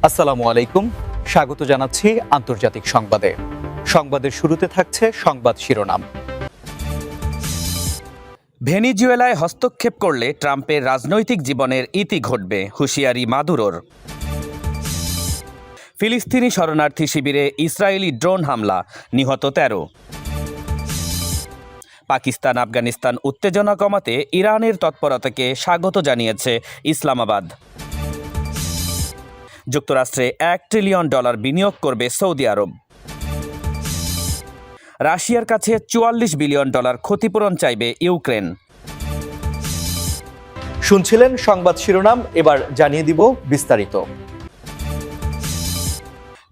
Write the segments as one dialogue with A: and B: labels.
A: আসসালামু আলাইকুম, স্বাগত জানাচ্ছি আন্তর্জাতিক সংবাদে। সংবাদের শুরুতে থাকছে সংবাদ শিরোনাম।
B: ভেনিজুয়েলায় হস্তক্ষেপ করলে ট্রাম্পের রাজনৈতিক জীবনের ইতি ঘটবে, হুঁশিয়ারি মাদুরোর। ফিলিস্তিনি শরণার্থী শিবিরে ইসরায়েলি ড্রোন হামলা, নিহত ১৩। পাকিস্তান আফগানিস্তান উত্তেজনা কমাতে ইরানের তৎপরতাকে স্বাগত জানিয়েছে ইসলামাবাদ। যুক্তরাষ্ট্রে $1 ট্রিলিয়ন বিনিয়োগ করবে সৌদি আরব। রাশিয়ার কাছে $44 বিলিয়ন ক্ষতিপূরণ চাইবে ইউক্রেন।
A: শুনছিলেন সংবাদ শিরোনাম, এবার জানিয়ে দিব বিস্তারিত।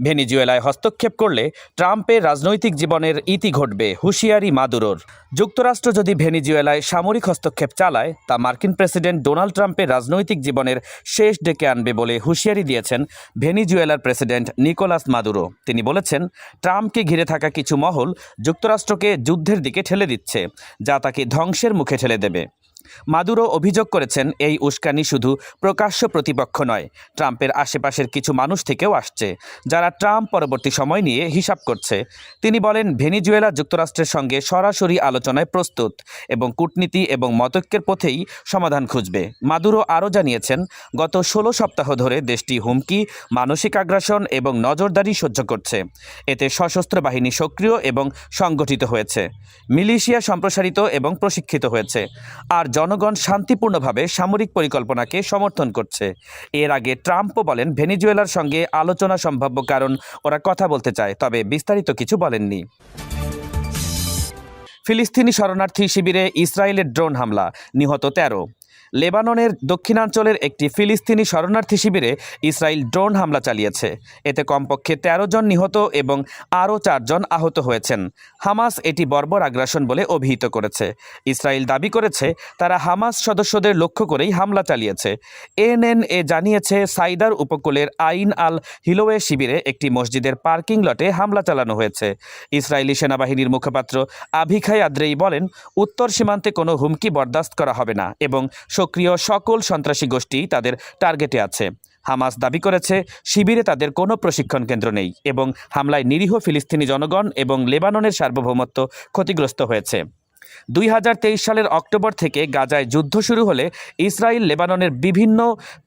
B: ভেনিজুয়েলায় হস্তক্ষেপ করলে ট্রাম্পের রাজনৈতিক জীবনের ইতি ঘটবে, হুঁশিয়ারি মাদুরোর। যুক্তরাষ্ট্র যদি ভেনিজুয়েলায় সামরিক হস্তক্ষেপ চালায় তা মার্কিন প্রেসিডেন্ট ডোনাল্ড ট্রাম্পের রাজনৈতিক জীবনের শেষ ডেকে আনবে বলে হুঁশিয়ারি দিয়েছেন ভেনিজুয়েলার প্রেসিডেন্ট নিকোলাস মাদুরো। তিনি বলেছেন, ট্রাম্পকে ঘিরে থাকা কিছু মহল যুক্তরাষ্ট্রকে যুদ্ধের দিকে ঠেলে দিচ্ছে, যা তাকে ধ্বংসের মুখে ঠেলে দেবে। মাদুরো অভিযোগ করেছেন, এই উস্কানি শুধু প্রকাশ্য প্রতিপক্ষ নয়, ট্রাম্পের আশেপাশের কিছু মানুষ থেকেও আসছে, যারা ট্রাম্প পরবর্তী সময় নিয়ে হিসাব করছে। তিনি বলেন, ভেনিজুয়েলা যুক্তরাষ্ট্রের সঙ্গে সরাসরি আলোচনায় প্রস্তুত এবং কূটনীতি এবং মতৈক্যের পথেই সমাধান খুঁজবে। মাদুরো আরও জানিয়েছেন, গত 16 সপ্তাহ ধরে দেশটি হুমকি, মানসিক আগ্রাসন এবং নজরদারি সহ্য করছে। এতে সশস্ত্র বাহিনী সক্রিয় এবং সংগঠিত হয়েছে, মিলিশিয়া সম্প্রসারিত এবং প্রশিক্ষিত হয়েছে, আর জনগণ শান্তিপূর্ণভাবে সামরিক পরিকল্পনাকে সমর্থন করছে। এর আগে ট্রাম্পও বলেন, ভেনিজুয়েলার সঙ্গে আলোচনা সম্ভাব্য কারণ ওরা কথা বলতে চায়, তবে বিস্তারিত কিছু বলেননি। ফিলিস্তিনি শরণার্থী শিবিরে ইসরায়েলের ড্রোন হামলা, নিহত ১৩। লেবাননের দক্ষিণাঞ্চলের একটি ফিলিস্তিনি শরণার্থী শিবিরে ইসরায়েল ড্রোন হামলা চালিয়েছে। এতে কমপক্ষে ১৩ জন নিহত এবং আরও ৪ জন আহত হয়েছেন। হামাস এটি বর্বর আগ্রাসন বলে অভিহিত করেছে। ইসরায়েল দাবি করেছে, তারা হামাস সদস্যদের লক্ষ্য করেই হামলা চালিয়েছে। এএনএ জানিয়েছে, সাইদার উপকূলের আইন আল হিলোয়ে শিবিরে একটি মসজিদের পার্কিং লটে হামলা চালানো হয়েছে। ইসরায়েলি সেনাবাহিনীর মুখপাত্র আভিখাই আদ্রেই বলেন, উত্তর সীমান্তে কোনো হুমকি বরদাস্ত করা হবে না এবং সক্রিয় সকল সন্ত্রাসী গোষ্ঠী তাদের টার্গেটে আছে। হামাস দাবি করেছে, শিবিরে তাদের কোনো প্রশিক্ষণ কেন্দ্র নেই এবং হামলায় নিরীহ ফিলিস্তিনি জনগণ এবং লেবাননের সার্বভৌমত্ব ক্ষতিগ্রস্ত হয়েছে। 2023 সালের অক্টোবর থেকে গাজায় যুদ্ধ শুরু হলে ইসরায়েল লেবাননের বিভিন্ন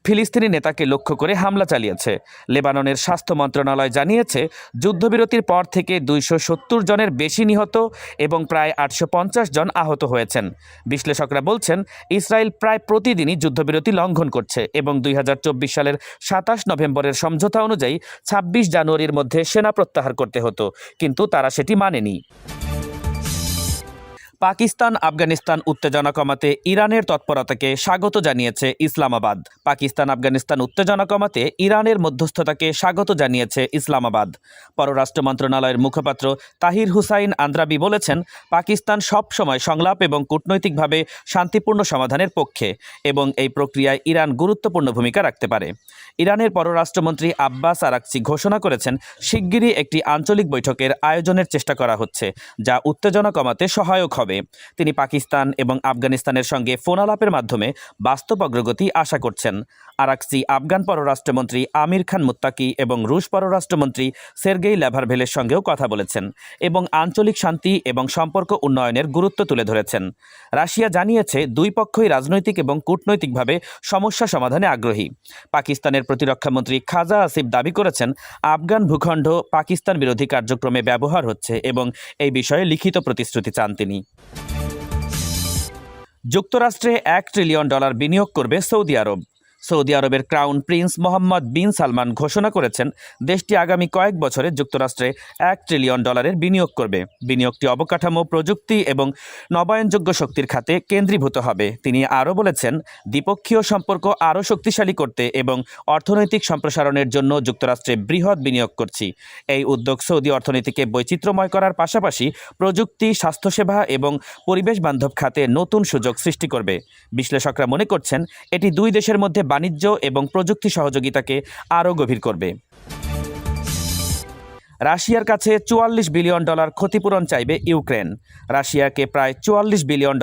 B: ফিলিস্তিনি নেতাকে লক্ষ্য করে হামলা চালিয়েছে। লেবাননের স্বাস্থ্য মন্ত্রণালয় জানিয়েছে, যুদ্ধবিরতির পর থেকে 270 জনের বেশি নিহত এবং প্রায় 850 জন আহত হয়েছেন। বিশ্লেষকরা বলছেন, ইসরায়েল প্রায় প্রতিদিনই যুদ্ধবিরতি লঙ্ঘন করছে এবং 2024 সালের 27 নভেম্বরের সমঝোতা অনুযায়ী 26 জানুয়ারির মধ্যে সেনা প্রত্যাহার করতে হতো, কিন্তু তারা সেটি মানেনি। পাকিস্তান আফগানিস্তান উত্তেজনা কমাতে ইরানের তৎপরতাকে স্বাগত জানিয়েছে ইসলামাবাদ। পাকিস্তান আফগানিস্তান উত্তেজনা কমাতে ইরানের মধ্যস্থতাকে স্বাগত জানিয়েছে ইসলামাবাদ। পররাষ্ট্র মন্ত্রণালয়ের মুখপাত্র তাহির হুসাইন আন্দ্রাবি বলেছেন, পাকিস্তান সব সময় সংলাপ এবং কূটনৈতিকভাবে শান্তিপূর্ণ সমাধানের পক্ষে এবং এই প্রক্রিয়ায় ইরান গুরুত্বপূর্ণ ভূমিকা রাখতে পারে। ইরানের পররাষ্ট্রমন্ত্রী আব্বাস আরাকচি ঘোষণা করেছেন, শিগগিরই একটি আঞ্চলিক বৈঠকের আয়োজনের চেষ্টা করা হচ্ছে, যা উত্তেজনা কমাতে সহায়ক হবে। তিনি পাকিস্তান এবং আফগানিস্তানের সঙ্গে ফোনালাপের মাধ্যমে বাস্তব অগ্রগতি আশা করছেন। আরাকচি আফগান পররাষ্ট্রমন্ত্রী আমির খান মুত্তাকি এবং রুশ পররাষ্ট্রমন্ত্রী সের্গেই ল্যাভারভেলের সঙ্গেও কথা বলেছেন এবং আঞ্চলিক শান্তি এবং সম্পর্ক উন্নয়নের গুরুত্ব তুলে ধরেছেন। রাশিয়া জানিয়েছে, দুই পক্ষই রাজনৈতিক এবং কূটনৈতিকভাবে সমস্যা সমাধানে আগ্রহী। পাকিস্তানের প্রতিরক্ষামন্ত্রী খাজা আসিফ দাবি করেছেন, আফগান ভূখণ্ড পাকিস্তান বিরোধী কার্যক্রমে ব্যবহার হচ্ছে এবং এই বিষয়ে লিখিত প্রতিশ্রুতি চান তিনি। যুক্তরাষ্ট্রে $1 ট্রিলিয়ন বিনিয়োগ করবে সৌদি আরব। সৌদি আরবের ক্রাউন প্রিন্স মোহাম্মদ বিন সালমান ঘোষণা করেছেন, দেশটি আগামী কয়েক বছরে যুক্তরাষ্ট্রে $1 ট্রিলিয়ন বিনিয়োগ করবে। বিনিয়োগটি অবকাঠামো, প্রযুক্তি এবং নবায়নযোগ্য শক্তির খাতে কেন্দ্রীভূত হবে। তিনি আরও বলেছেন, দ্বিপক্ষীয় সম্পর্ক আরও শক্তিশালী করতে এবং অর্থনৈতিক সম্প্রসারণের জন্য যুক্তরাষ্ট্রে বৃহৎ বিনিয়োগ করছি। এই উদ্যোগ সৌদি অর্থনীতিকে বৈচিত্র্যময় করার পাশাপাশি প্রযুক্তি, স্বাস্থ্যসেবা এবং পরিবেশ বান্ধব খাতে নতুন সুযোগ সৃষ্টি করবে। বিশ্লেষকরা মনে করছেন, এটি দুই দেশের মধ্যে বাণিজ্য এবং প্রযুক্তি সহযোগিতাকে আরও গভীর করবে। রাশিয়ার কাছে $44 বিলিয়ন ক্ষতিপূরণ চাইবে ইউক্রেন। রাশিয়াকে প্রায় $44 বিলিয়ন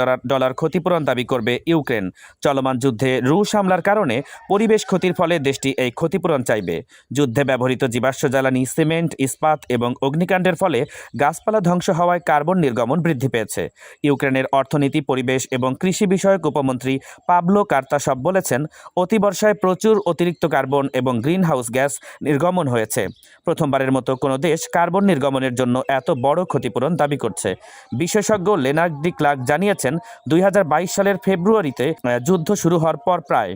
B: ক্ষতিপূরণ দাবি করবে ইউক্রেন। চলমান যুদ্ধে রুশ হামলার কারণে পরিবেশ ক্ষতির ফলে দেশটি এই ক্ষতিপূরণ চাইবে। যুদ্ধে ব্যবহৃত জীবাশ্ম জ্বালানি, সিমেন্ট, ইস্পাত এবং অগ্নিকাণ্ডের ফলে গাছপালা ধ্বংস হওয়ায় কার্বন নির্গমন বৃদ্ধি পেয়েছে। ইউক্রেনের অর্থনীতি, পরিবেশ এবং কৃষি বিষয়ক উপমন্ত্রী পাবলো কার্তাসভ বলেছেন, অতিবর্ষায় প্রচুর অতিরিক্ত কার্বন এবং গ্রিনহাউস গ্যাস নির্গমন হয়েছে। প্রথমবারের মতো কোনো দেশ কার্বন নির্গমনের জন্য এত বড় ক্ষতিপূরণ দাবি করছে। বিশেষজ্ঞ লেনার্ড ডি ক্লার্ক জানিয়েছেন, 2022 সালের ফেব্রুয়ারিতে যুদ্ধ শুরু হওয়ার পর প্রায়